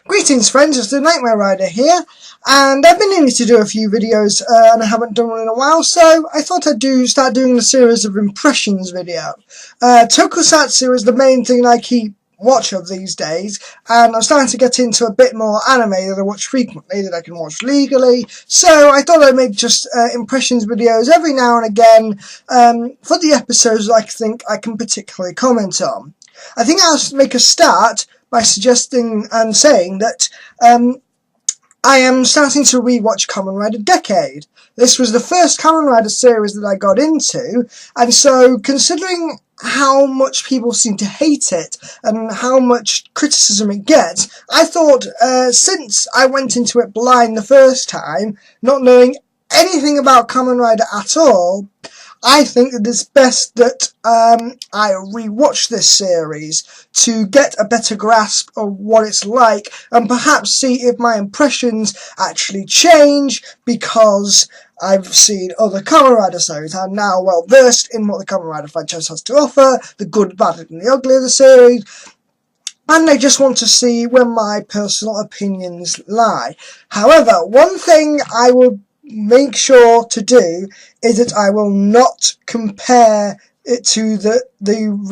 Greetings friends, it's the Nightmare Rider here, and I've been needing to do a few videos and I haven't done one in a while, so I thought I'd start doing a series of impressions video. Tokusatsu is the main thing I keep watch of these days, and I'm starting to get into a bit more anime that I watch frequently, that I can watch legally, so I thought I'd make just impressions videos every now and again for the episodes that I think I can particularly comment on. I think I'll make a start by suggesting and saying that I am starting to rewatch Kamen Rider Decade. This was the first Kamen Rider series that I got into, and so considering how much people seem to hate it and how much criticism it gets, I thought since I went into it blind the first time, not knowing anything about Kamen Rider at all, I think that it's best that I rewatch this series to get a better grasp of what it's like and perhaps see if my impressions actually change because I've seen other Kamen Rider series. I'm now well versed in what the Kamen Rider franchise has to offer, the good, bad and the ugly of the series, and I just want to see where my personal opinions lie. However, one thing I will make sure to do is that I will not compare it to the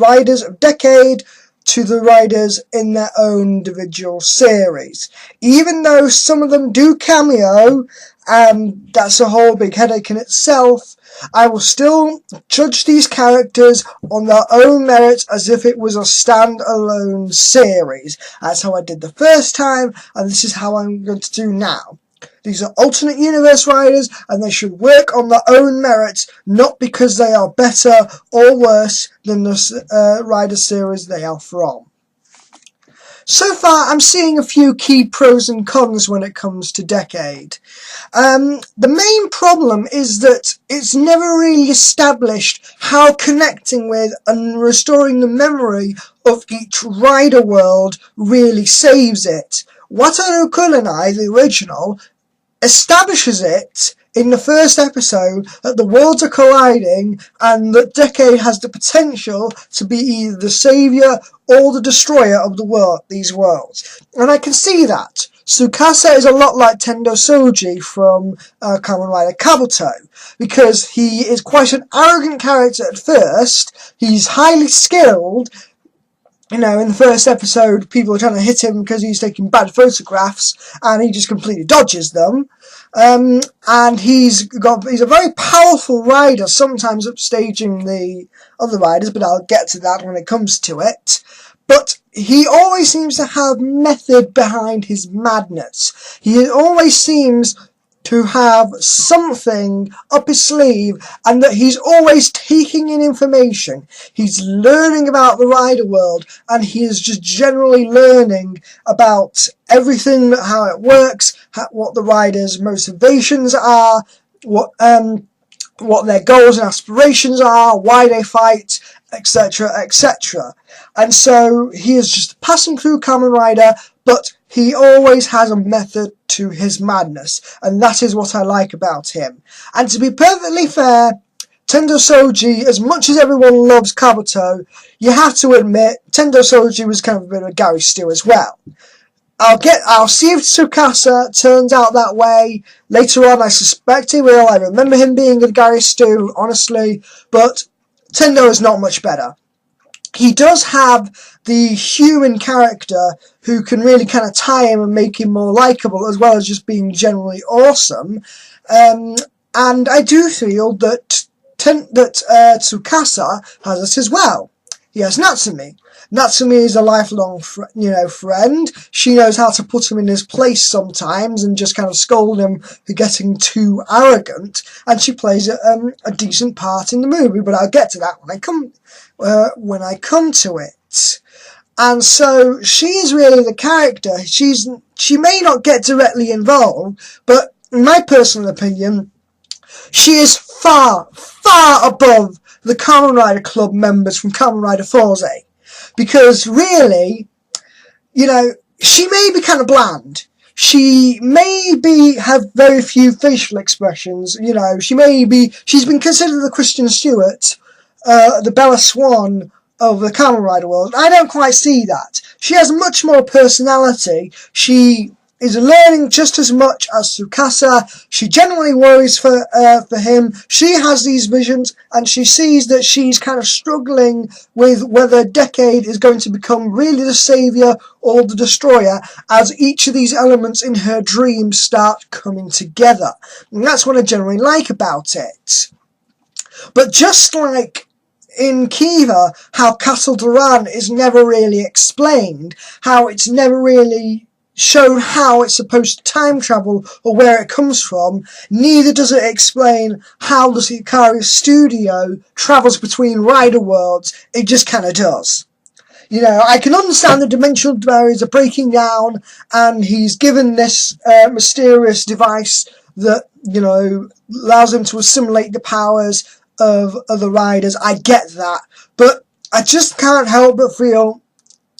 Riders of Decade to the Riders in their own individual series. Even though some of them do cameo, and that's a whole big headache in itself, I will still judge these characters on their own merits as if it was a stand-alone series. That's how I did the first time, and this is how I'm going to do now. These are alternate universe riders, and they should work on their own merits, not because they are better or worse than the rider series they are from. So far, I'm seeing a few key pros and cons when it comes to Decade. The main problem is that it's never really established how connecting with and restoring the memory of each rider world really saves it. Wataru Kurenai, the original, establishes it in the first episode that the worlds are colliding and that Decade has the potential to be either the saviour or the destroyer of these worlds. And I can see that. Tsukasa is a lot like Tendo Soji from Kamen Rider Kabuto, because he is quite an arrogant character at first. He's highly skilled. You know, in the first episode, people are trying to hit him because he's taking bad photographs, and he just completely dodges them. And he's a very powerful rider, sometimes upstaging the other riders, but I'll get to that when it comes to it. But he always seems to have method behind his madness. He always seems to have something up his sleeve, and that he's always taking in information. He's learning about the rider world, and he is just generally learning about everything, how it works, what the riders' motivations are, what their goals and aspirations are, why they fight, etc., etc. And so he is just passing through Kamen Rider, but he always has a method to his madness, and that is what I like about him. And to be perfectly fair, Tendo Soji, as much as everyone loves Kabuto, you have to admit Tendo Soji was kind of a bit of a Gary Stu as well. I'll see if Tsukasa turns out that way later on. I suspect he will. I remember him being a Gary Stu, honestly, but Tendo is not much better. He does have the human character who can really kind of tie him and make him more likeable, as well as just being generally awesome. And I do feel that Tsukasa has it as well. He has Natsumi. Natsumi is a lifelong friend. She knows how to put him in his place sometimes and just kind of scold him for getting too arrogant. And she plays a decent part in the movie, but I'll get to that when I come to it. And so she's really the character. She may not get directly involved, but in my personal opinion, she is far, far above the Kamen Rider Club members from Kamen Rider Forze. Because really, you know, she may be kind of bland. She may have very few facial expressions. You know, she's been considered the Kristen Stewart, the Bella Swan of the Kamen Rider world. I don't quite see that. She has much more personality. She is learning just as much as Tsukasa. She genuinely worries for him. She has these visions, and she sees that she's kind of struggling with whether Decade is going to become really the saviour or the destroyer, as each of these elements in her dreams start coming together. And that's what I generally like about it. But just like in Kiva, how Castle Duran is never really explained, how it's never really shown how it's supposed to time travel or where it comes from, neither does it explain how the Ikari studio travels between Rider worlds. It just kind of does. You know, I can understand the dimensional barriers are breaking down, and he's given this mysterious device that, you know, allows him to assimilate the powers of other riders. I get that, but I just can't help but feel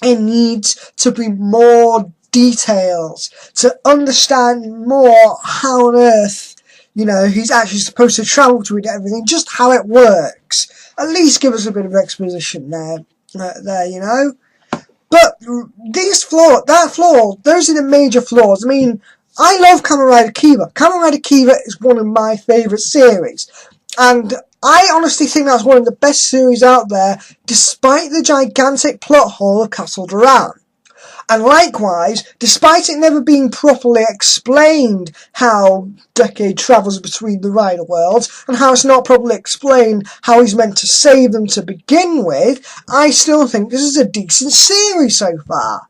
it needs to be more details to understand more how on earth, you know, he's actually supposed to travel to everything, just how it works. At least give us a bit of exposition there, you know. But those are the major flaws. I mean, I love Kamen Rider Kiva. Kamen Rider Kiva is one of my favourite series, and I honestly think that's one of the best series out there, despite the gigantic plot hole of Castle Duran. And likewise, despite it never being properly explained how Decade travels between the Rider worlds, and how it's not properly explained how he's meant to save them to begin with, I still think this is a decent series so far.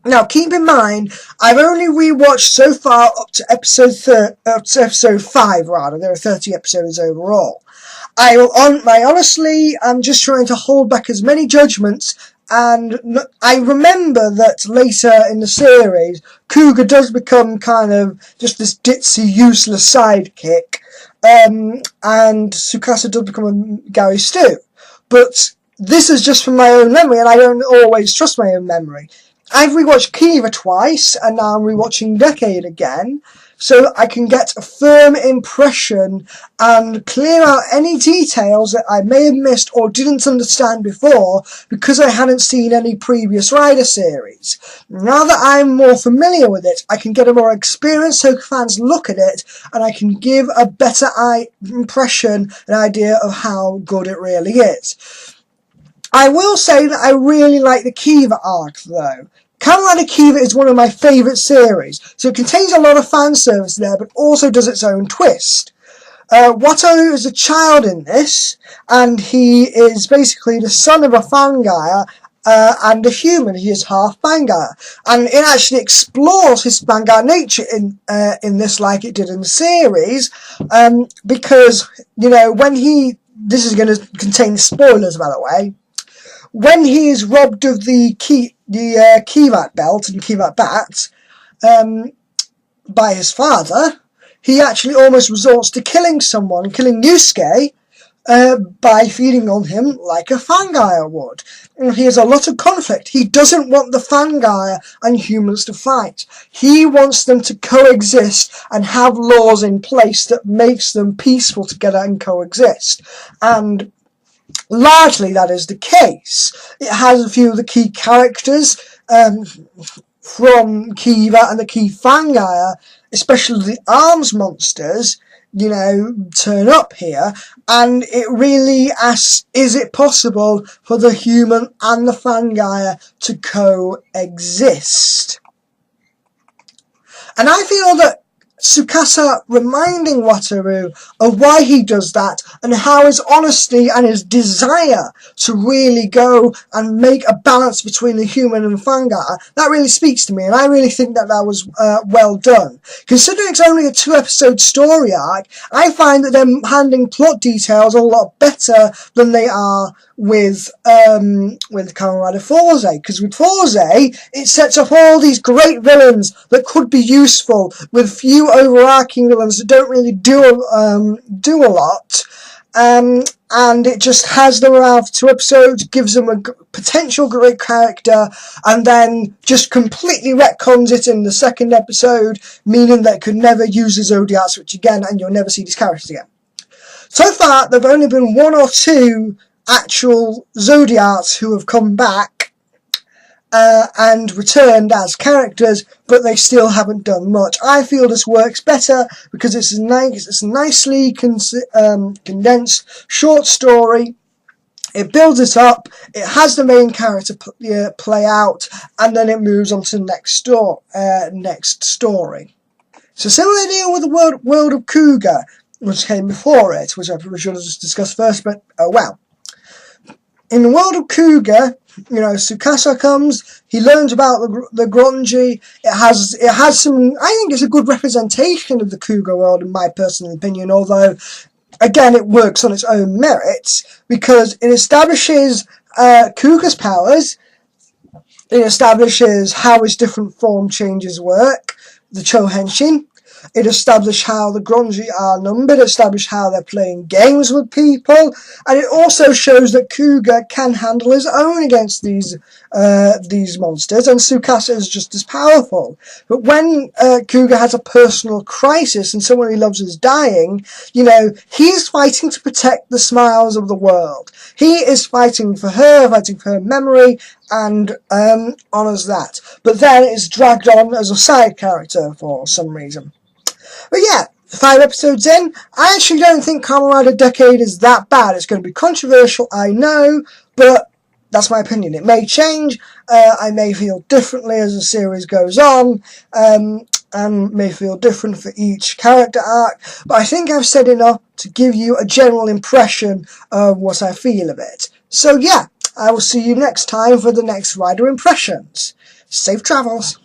Now, keep in mind, I've only rewatched so far up to episode 5, rather. There are 30 episodes overall. Honestly, I'm just trying to hold back as many judgments, and I remember that later in the series, Kuga does become kind of just this ditzy, useless sidekick, and Tsukasa does become a Gary Stu. But this is just from my own memory, and I don't always trust my own memory. I've rewatched Kiva twice, and now I'm rewatching Decade again, so I can get a firm impression and clear out any details that I may have missed or didn't understand before because I hadn't seen any previous Rider series. Now that I'm more familiar with it, I can get a more experienced so fans look at it, and I can give a better impression, an idea of how good it really is. I will say that I really like the Kiva arc, though. Kamen Rider Kiva is one of my favourite series, so it contains a lot of fan service there, but also does its own twist. Wataru is a child in this, and he is basically the son of a Fangire and a human. He is half Fangire, and it actually explores his Fangire nature in this, like it did in the series, because, you know, this is going to contain spoilers, by the way. When he is robbed of the Kivat belt and Kivat bat by his father, he actually almost resorts to killing Yusuke, by feeding on him like a Fangire would. And he has a lot of conflict. He doesn't want the Fangire and humans to fight. He wants them to coexist and have laws in place that makes them peaceful together and coexist. And largely that is the case. It has a few of the key characters from Kiva and the key Fangire, especially the arms monsters, you know, turn up here, and it really asks, is it possible for the human and the Fangire to coexist? And I feel that Tsukasa reminding Wataru of why he does that, and how his honesty and his desire to really go and make a balance between the human and Fangire, that really speaks to me, and I really think that was well done. Considering it's only a 2-episode story arc, I find that they're handling plot details a lot better than they are with Kamen Rider Forze, because with Forze, it sets up all these great villains that could be useful, with few overarching villains that don't really do a lot, and it just has them around for 2 episodes, gives them a potential great character, and then just completely retcons it in the 2nd episode, meaning that it could never use the Zodiac Switch again, and you'll never see these characters again. So far, there have only been 1 or 2 actual Zodiacs who have come back and returned as characters, but they still haven't done much. I feel this works better because it's a nicely condensed short story. It builds it up, it has the main character play out, and then it moves on to the next story. So similar deal with the world of Cougar, which came before it, which I probably should have just discussed first, but oh well. In the world of Cougar, you know, Tsukasa comes, he learns about the grungy, it has some, I think it's a good representation of the Cougar world in my personal opinion, although again, it works on its own merits because it establishes Cougar's powers, it establishes how his different form changes work, the Chohenshin. It established how the grungy are numbered, it established how they're playing games with people, and it also shows that Cougar can handle his own against these monsters, and Tsukasa is just as powerful. But when Cougar has a personal crisis and someone he loves is dying, you know, he's fighting to protect the smiles of the world. He is fighting for her memory, and honours that. But then it's dragged on as a side character for some reason. But yeah, 5 episodes in, I actually don't think Kamen Rider Decade is that bad. It's going to be controversial, I know, but that's my opinion. It may change, I may feel differently as the series goes on, and may feel different for each character arc, but I think I've said enough to give you a general impression of what I feel of it. So yeah, I will see you next time for the next Rider Impressions. Safe travels!